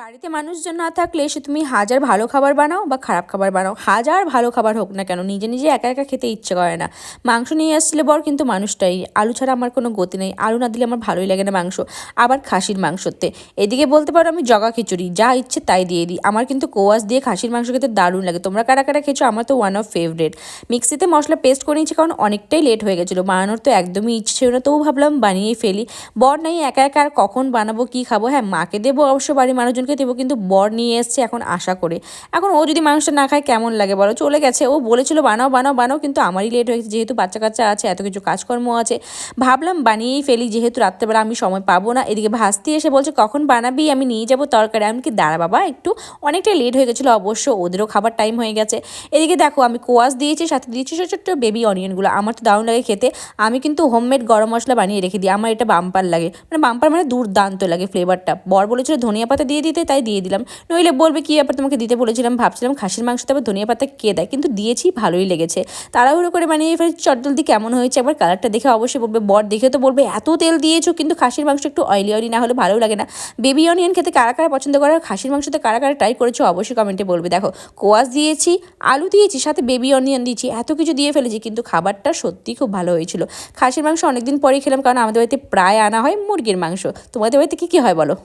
বাড়িতে মানুষজন না থাকলে সে তুমি হাজার ভালো খাবার বানাও বা খারাপ খাবার বানাও, হাজার ভালো খাবার হোক না কেন, নিজে নিজে একা একা খেতে ইচ্ছে করে না। মাংস নিয়ে আসছিলে বর, কিন্তু মানুষটাই আলু ছাড়া আমার কোনো গতি নেই, আলু না দিলে আমার ভালোই লাগে না মাংস, আবার খাসির মাংসতে। এদিকে বলতে পারো আমি জগা খিচুড়ি, যা ইচ্ছে তাই দিয়ে দিই। আমার কিন্তু কোয়াশ দিয়ে খাসির মাংস খেতে দারুণ লাগে। তোমরা কারা কারা খেয়েছো? আমার তো ওয়ান অফ ফেভারিট। মিক্সিতে মশলা পেস্ট করে নিয়েছি, কারণ অনেকটাই লেট হয়ে গেছিলো, বানানোর তো একদমই ইচ্ছে ছিল না, তবু ভাবলাম বানিয়েই ফেলি। বর নাই একা একা, আর কখন বানাবো কী খাবো? হ্যাঁ, মাকে দেবো, অবশ্য বাড়ির মানুষজনকে দেবো, কিন্তু বর নিয়ে এসছে এখন আশা করে। এখন ও যদি মাংসটা না খায় কেমন লাগে বলো? চলে গেছে, ও বলেছিল বানাও বানাও বানাও, কিন্তু আমারই লেট হয়ে গেছে, যেহেতু বাচ্চা কাচ্চা আছে, এত কিছু কাজকর্ম আছে, ভাবলাম বানিয়েই ফেলি, যেহেতু রাত্রেবেলা আমি সময় পাবো না। এদিকে ভাস্তি এসে বলছে কখন বানাবি, আমি নিয়ে যাবো তরকারি। আমি কি দাঁড়া বাবা, একটু অনেকটাই লেট হয়ে গেছিলো, অবশ্য ওদেরও খাবার টাইম হয়ে গেছে। এদিকে দেখো আমি কোয়াশ দিয়েছি, সাথে দিয়েছি ছোটো ছোট্ট বেবি অনিয়নগুলো, আমার তো দারুণ লাগে খেতে। আমি কিন্তু হোমমেড গরম মশলা বানিয়ে রেখে দিই, আমার এটা বাম্পার লাগে, মানে বাম্পার মানে দুর্দান্ত লাগে ফ্লেভারটা। বর বলেছিল ধনিয়া পাতা দিয়ে দিতে, তাই দিয়ে দিলাম, নইলে বলবে কী ব্যাপার তোমাকে দিতে বলেছিলাম। ভাবছিলাম খাসির মাংসতে আবার ধনিয়া পাতা কে দেয়, কিন্তু দিয়েছি, ভালোই লেগেছে। তাড়াহুড়ো করে বানিয়ে ফেলেছি, চটজলদি কেমন হয়েছে একবার কালারটা দেখে অবশ্যই বলবে। বর দেখে তো বলবে এত তেল দিয়েছো, কিন্তু খাসির মাংস একটু অয়েলি অয়েলি না হলে ভালো লাগে না। বেবি অনিয়ন খেতে কারা কারা পছন্দ করে, খাসির মাংসতে কারা কারা ট্রাই করেছো অবশ্যই কমেন্টে বলবে। দেখো কোয়াশ দিয়েছি, আলু দিয়েছি, সাথে বেবি অনিয়ন দিয়েছি, এত কিছু দিয়ে ফেলেছি, কিন্তু খাবারটা সত্যিই খুব ভালো হয়েছিল। খাসির মাংস অনেকদিন পরেই খেলাম, কারণ আমাদের বাড়িতে প্রায় আনা হয় মুরগির মাংস। তোমাদের বাড়িতে কী কী হয় বলো?